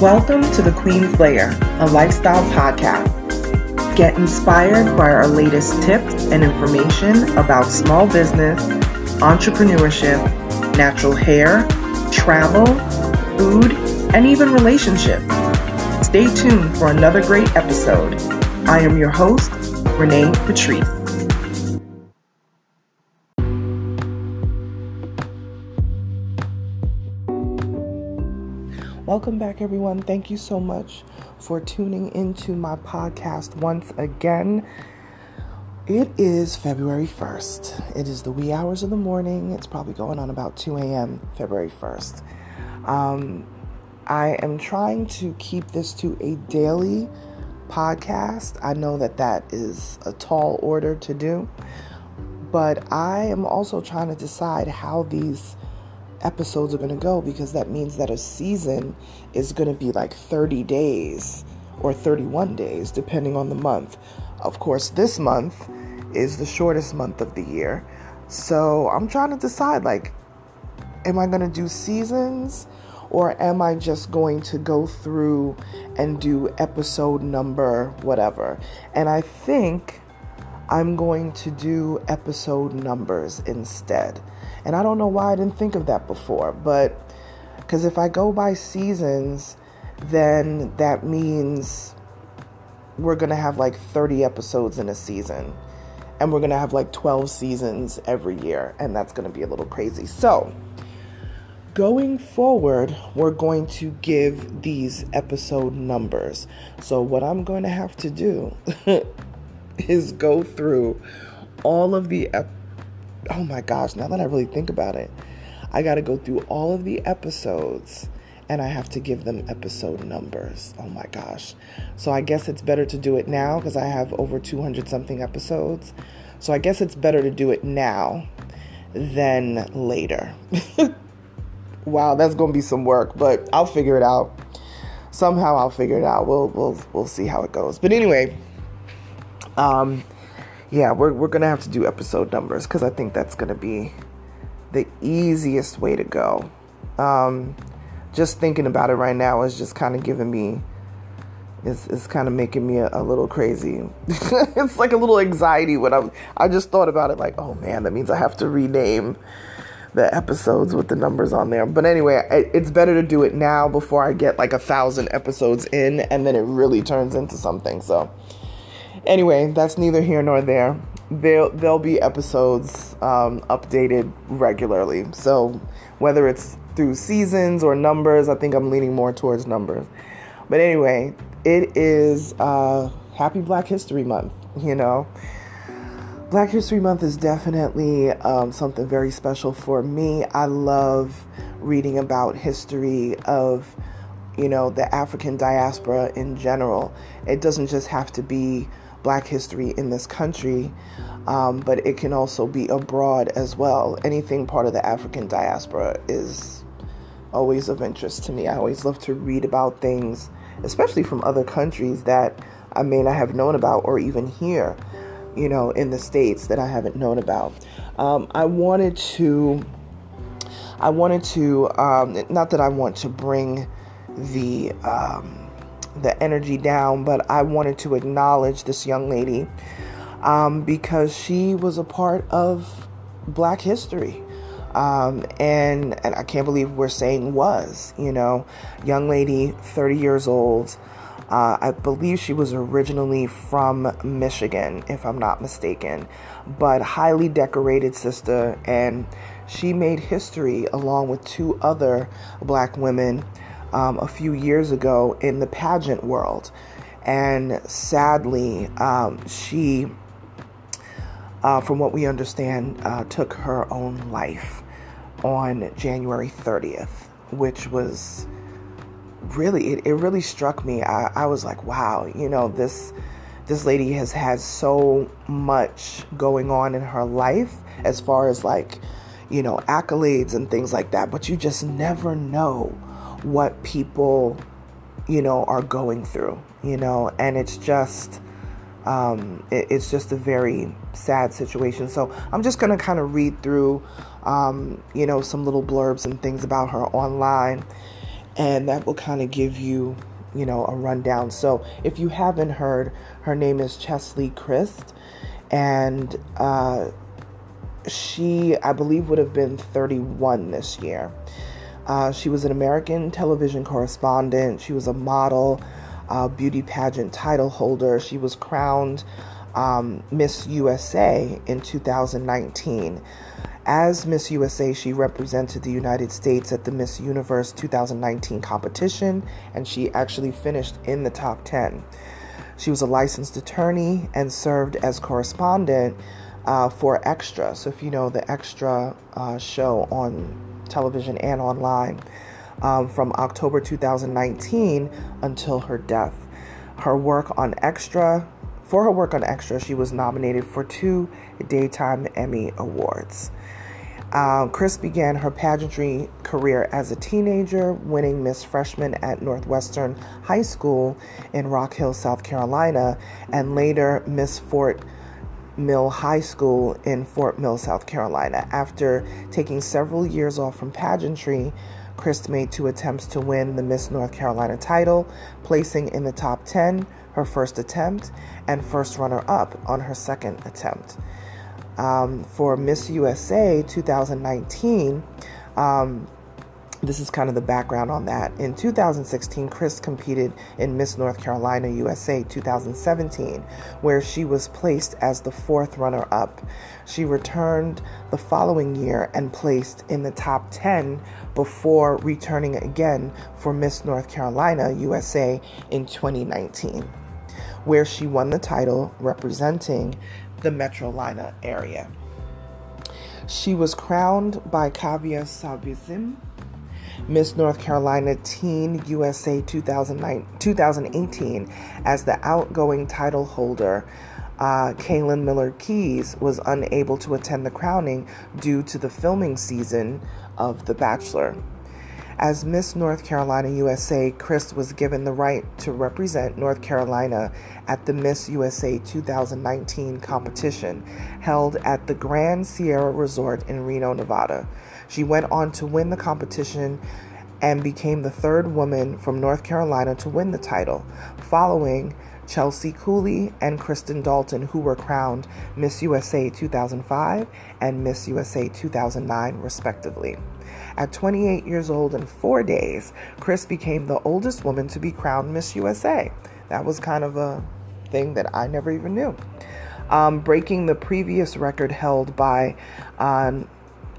Welcome to The Queen's Lair, a lifestyle podcast. Get inspired by our latest tips and information about small business, entrepreneurship, natural hair, travel, food, and even relationships. Stay tuned for another great episode. I am your host, Renee Patrice. Welcome back, everyone. Thank you so much for tuning into my podcast once again. It is February 1st. It is the wee hours of the morning. It's probably going on about 2 a.m. February 1st. I am trying to keep this to a daily podcast. I know that is a tall order to do, but I am also trying to decide how these episodes are going to go, because that means that a season is going to be like 30 days or 31 days depending on the month. Of course, this month is the shortest month of the year, so I'm trying to decide, like, am I going to do seasons, or am I just going to go through and do episode number whatever? And I think I'm going to do episode numbers instead. And I don't know why I didn't think of that before, but because if I go by seasons, then that means we're going to have like 30 episodes in a season, and we're going to have like 12 seasons every year, and that's going to be a little crazy. So going forward, we're going to give these episode numbers. So what I'm going to have to do is go through all of the oh my gosh, now that I really think about it, I got to go through all of the episodes, and I have to give them episode numbers. Oh my gosh. So I guess it's better to do it now, because I have over 200 something episodes. So I guess it's better to do it now than later. Wow, that's going to be some work, but I'll figure it out. Somehow I'll figure it out. We'll see how it goes. But anyway, yeah, we're going to have to do episode numbers, because I think that's going to be the easiest way to go. Just thinking about it right now is just kind of giving me, it's kind of making me a little crazy. It's like a little anxiety when I just thought about it, like, oh man, that means I have to rename the episodes with the numbers on there. But anyway, it's better to do it now before I get like 1,000 episodes in, and then it really turns into something. So anyway, that's neither here nor there. There'll be episodes updated regularly. So whether it's through seasons or numbers, I think I'm leaning more towards numbers. But anyway, it is Happy Black History Month. You know, Black History Month is definitely something very special for me. I love reading about history of, you know, the African diaspora in general. It doesn't just have to be Black history in this country, but it can also be abroad as well. Anything part of the African diaspora is always of interest to me. I always love to read about things, especially from other countries that I may not have known about, or even here, you know, in the States that I haven't known about. I wanted to, not that I want to bring the energy down, but I wanted to acknowledge this young lady because she was a part of Black history. And I can't believe we're saying was, you know, young lady, 30 years old. I believe she was originally from Michigan, if I'm not mistaken, but highly decorated sister. And she made history along with two other Black women a few years ago in the pageant world. And sadly, she, from what we understand, took her own life on January 30th, which was really, it really struck me. I was like, wow, you know, this lady has had so much going on in her life as far as, like, you know, accolades and things like that, but you just never know what people, you know, are going through, you know, and it's just a very sad situation. So I'm just going to kind of read through, you know, some little blurbs and things about her online. And that will kind of give you, a rundown. So if you haven't heard, her name is Cheslie Kryst, and she, I believe, would have been 31 this year. She was an American television correspondent. She was a model, beauty pageant title holder. She was crowned Miss USA in 2019. As Miss USA, she represented the United States at the Miss Universe 2019 competition, and she actually finished in the top 10. She was a licensed attorney and served as correspondent for Extra. So if you know the Extra show on television and online, from October 2019 until her death. For her work on Extra, she was nominated for 2 Daytime Emmy Awards. Kryst began her pageantry career as a teenager, winning Miss Freshman at Northwestern High School in Rock Hill, South Carolina, and later Miss Fort Mill High School in Fort Mill, South Carolina. After taking several years off from pageantry, Kryst made 2 attempts to win the Miss North Carolina title, placing in the top 10 her first attempt and first runner-up on her second attempt. For Miss USA 2019, this is kind of the background on that. In 2016, Kryst competed in Miss North Carolina USA 2017, where she was placed as the 4th runner-up. She returned the following year and placed in the top 10 before returning again for Miss North Carolina USA in 2019, where she won the title representing the Metrolina area. She was crowned by Kavya Sabizim Miss North Carolina Teen USA 2018 as the outgoing title holder. Kaylin Miller-Keys was unable to attend the crowning due to the filming season of The Bachelor. As Miss North Carolina USA, Kryst was given the right to represent North Carolina at the Miss USA 2019 competition held at the Grand Sierra Resort in Reno, Nevada. She went on to win the competition and became the 3rd woman from North Carolina to win the title, following Chelsea Cooley and Kristen Dalton, who were crowned Miss USA 2005 and Miss USA 2009, respectively. At 28 years old and 4 days, Kryst became the oldest woman to be crowned Miss USA. That was kind of a thing that I never even knew. Breaking the previous record held by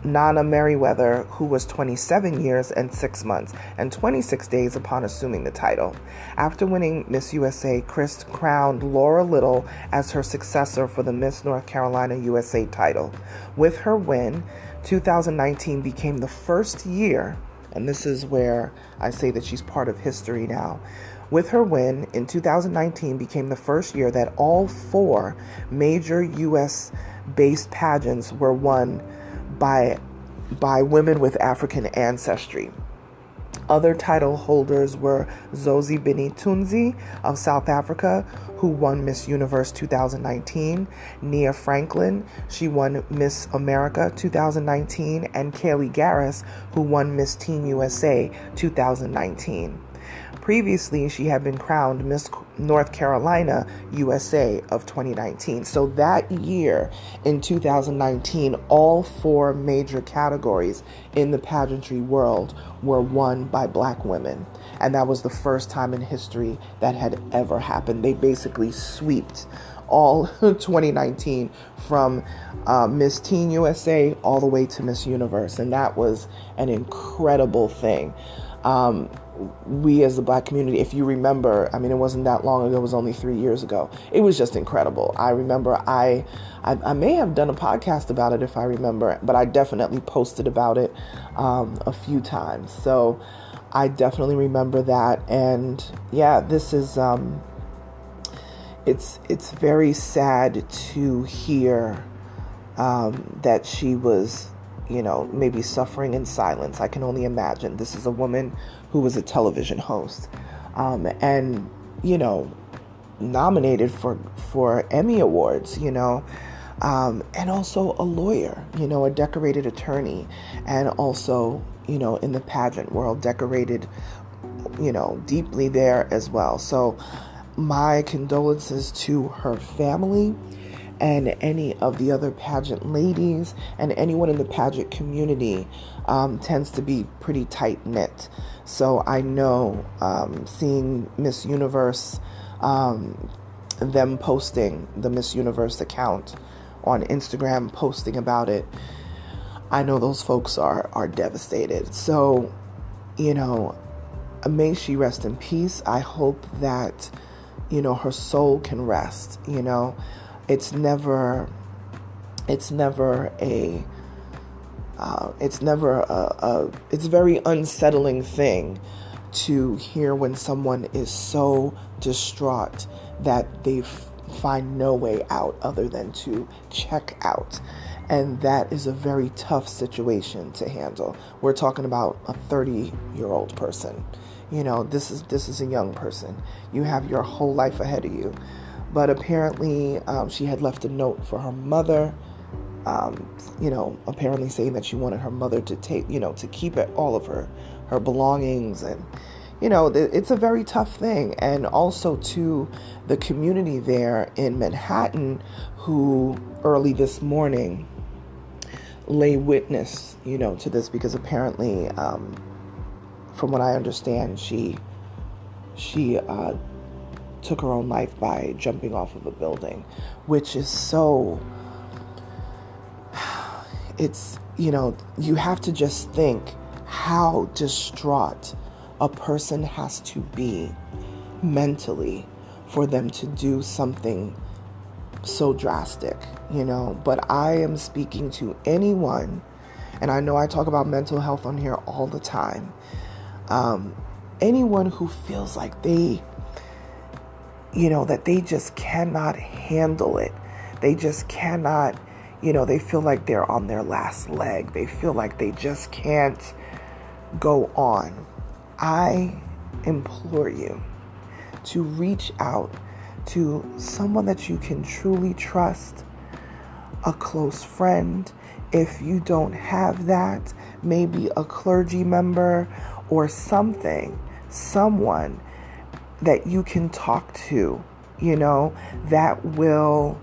Nana Merriweather, who was 27 years and 6 months and 26 days upon assuming the title. After winning Miss USA, Kryst crowned Laura Little as her successor for the Miss North Carolina USA title. With her win, 2019 became the first year, and this is where I say that she's part of history now. With her win in 2019 became the first year that all 4 major U.S.-based pageants were won by women with African ancestry. Other title holders were Zosie Bini-Tunzi of South Africa, who won Miss Universe 2019, Nia Franklin, she won Miss America 2019, and Kaylee Garris, who won Miss Teen USA 2019. Previously, she had been crowned Miss North Carolina USA of 2019. So that year, in 2019, all 4 major categories in the pageantry world were won by Black women. And that was the first time in history that had ever happened. They basically swept all 2019 from Miss Teen USA all the way to Miss Universe. And that was an incredible thing. We as the Black community, if you remember, I mean, it wasn't that long ago, it was only 3 years ago. It was just incredible. I remember I may have done a podcast about it if I remember, but I definitely posted about it a few times. So I definitely remember that. And yeah, this is, it's very sad to hear that she was, maybe suffering in silence. I can only imagine. This is a woman who was a television host, and, nominated for Emmy Awards, and also a lawyer, a decorated attorney, and also, in the pageant world, decorated deeply there as well. So my condolences to her family and any of the other pageant ladies, and anyone in the pageant community tends to be pretty tight-knit. So I know seeing Miss Universe, them posting the Miss Universe account on Instagram, posting about it, I know those folks are devastated. So, may she rest in peace. I hope that, her soul can rest. It's never it's a very unsettling thing to hear when someone is so distraught that they find no way out other than to check out. And that is a very tough situation to handle. We're talking about a 30-year-old person. This is a young person. You have your whole life ahead of you. But apparently, she had left a note for her mother, apparently saying that she wanted her mother to to keep all of her belongings. And, it's a very tough thing. And also to the community there in Manhattan, who early this morning lay witness, to this, because apparently, from what I understand, she took her own life by jumping off of a building, which is so, you have to just think how distraught a person has to be mentally for them to do something so drastic, But I am speaking to anyone, and I know I talk about mental health on here all the time, anyone who feels like they that they just cannot handle it. They just cannot, they feel like they're on their last leg. They feel like they just can't go on. I implore you to reach out to someone that you can truly trust, a close friend. If you don't have that, maybe a clergy member or someone that you can talk to, that will,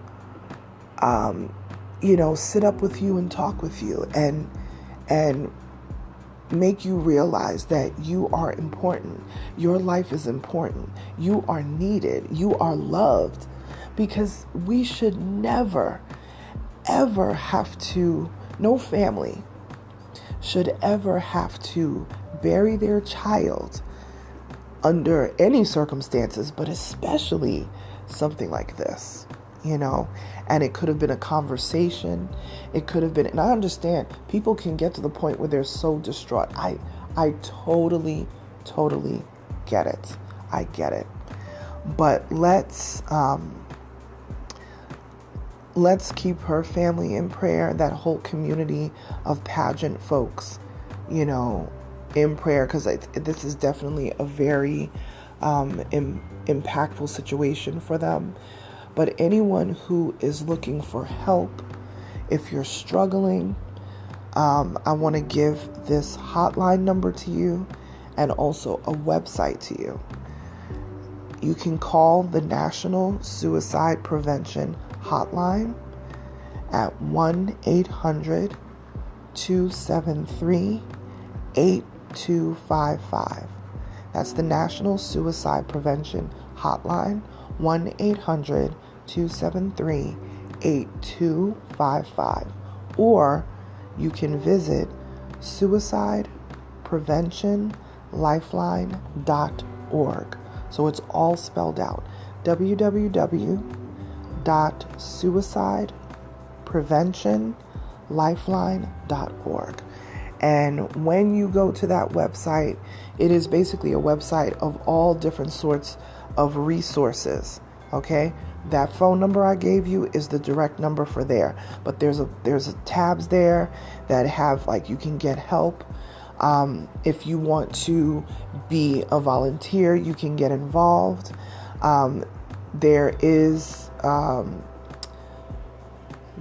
sit up with you and talk with you and make you realize that you are important. Your life is important. You are needed. You are loved, because we should never, ever have to, no family should ever have to bury their child under any circumstances, but especially something like this, and it could have been a conversation. It could have been, and I understand people can get to the point where they're so distraught. I totally get it. I get it. But let's keep her family in prayer, that whole community of pageant folks, in prayer, because this is definitely a very impactful situation for them. But anyone who is looking for help, if you're struggling, I want to give this hotline number to you and also a website to you. You can call the National Suicide Prevention Hotline at 1-800-273-8255. That's the National Suicide Prevention Hotline, 1-800-273-8255. Or you can visit suicidepreventionlifeline.org. So it's all spelled out. www.suicidepreventionlifeline.org. And when you go to that website, it is basically a website of all different sorts of resources. Okay? That phone number I gave you is the direct number for there. But there's a tabs there that have, like, you can get help. If you want to be a volunteer, you can get involved. There is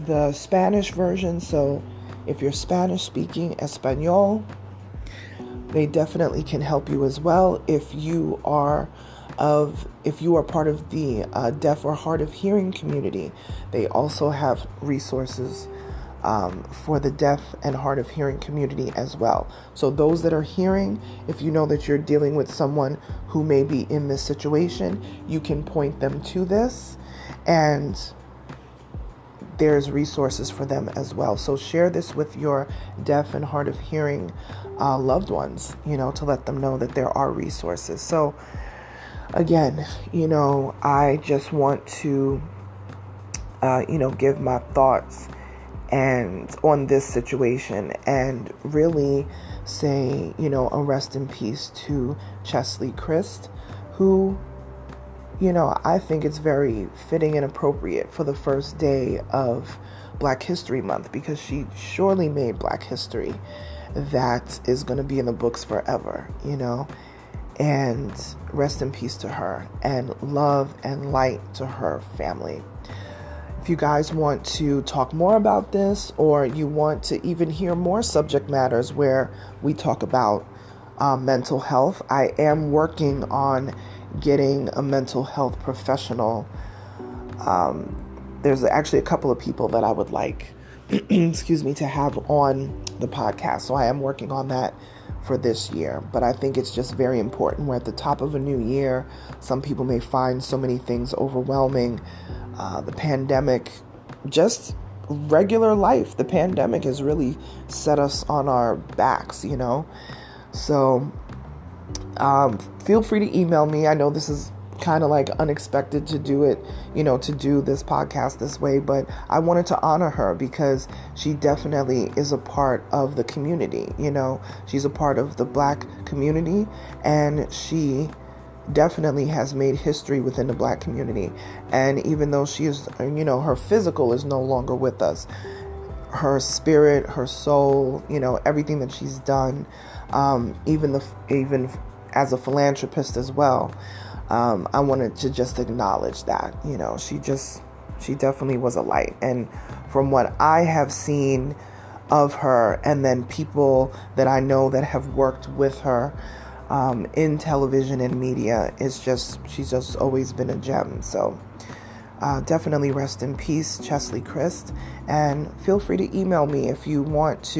the Spanish version. So if you're Spanish speaking, Espanol, They definitely can help you as well if you are part of the deaf or hard of hearing community. They also have resources for the deaf and hard of hearing community as well. So those that are hearing, if you know that you're dealing with someone who may be in this situation, you can point them to this, and there's resources for them as well. So share this with your deaf and hard of hearing loved ones, to let them know that there are resources. So again, I just want to, give my thoughts and on this situation, and really say, a rest in peace to Cheslie Kryst, who, I think it's very fitting and appropriate for the first day of Black History Month, because she surely made Black history that is going to be in the books forever, and rest in peace to her, and love and light to her family. If you guys want to talk more about this, or you want to even hear more subject matters where we talk about mental health, I am working on getting a mental health professional. There's actually a couple of people that I would like, to have on the podcast. So I am working on that for this year. But I think it's just very important. We're at the top of a new year. Some people may find so many things overwhelming. The pandemic, just regular life. The pandemic has really set us on our backs, So feel free to email me. I know this is kind of like unexpected to do it, to do this podcast this way, but I wanted to honor her because she definitely is a part of the community. She's a part of the Black community, and she definitely has made history within the Black community. And even though she is, her physical is no longer with us, her spirit, her soul, everything that she's done, even as a philanthropist as well, I wanted to just acknowledge that, she definitely was a light. And from what I have seen of her, and then people that I know that have worked with her in television and media, she's just always been a gem. So definitely rest in peace, Cheslie Kryst. And feel free to email me if you want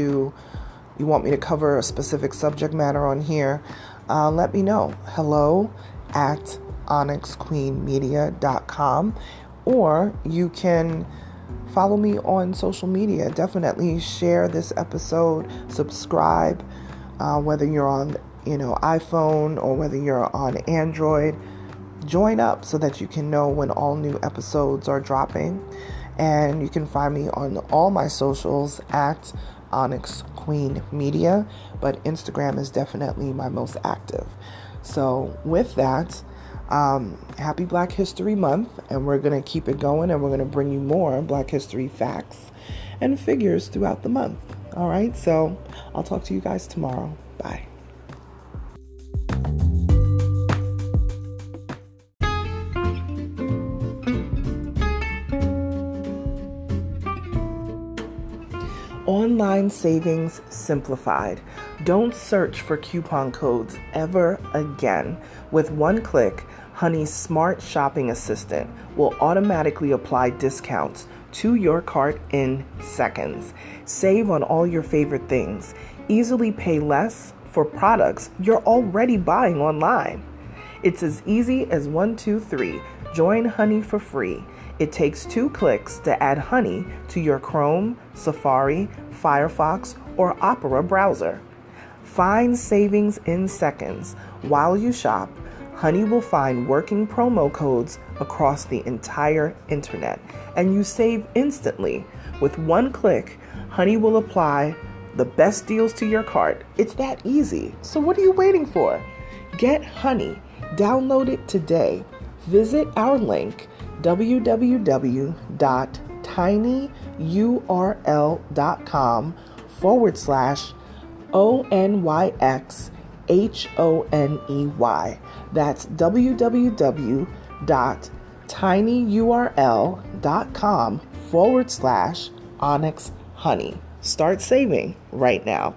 me to cover a specific subject matter on here. Let me know. hello@onyxqueenmedia.com, or you can follow me on social media. Definitely share this episode, subscribe, whether you're on iPhone or whether you're on Android. Join up so that you can know when all new episodes are dropping. And you can find me on all my socials at Onyx Queen Media, but Instagram is definitely my most active. So with that, happy Black History Month, and we're going to keep it going, and we're going to bring you more Black History facts and figures throughout the month. All right, so I'll talk to you guys tomorrow. Bye. Online savings simplified. Don't search for coupon codes ever again. With one click, Honey's smart shopping assistant will automatically apply discounts to your cart in seconds. Save on all your favorite things. Easily pay less for products you're already buying online. It's as easy as 1, 2, 3. Join Honey for free. It takes 2 clicks to add Honey to your Chrome, Safari, Firefox, or Opera browser. Find savings in seconds. While you shop, Honey will find working promo codes across the entire internet, and you save instantly. With one click, Honey will apply the best deals to your cart. It's that easy. So what are you waiting for? Get Honey. Download it today. Visit our link, www.tinyurl.com/ONYXHONEY. That's www.tinyurl.com/Onyx Honey. Start saving right now.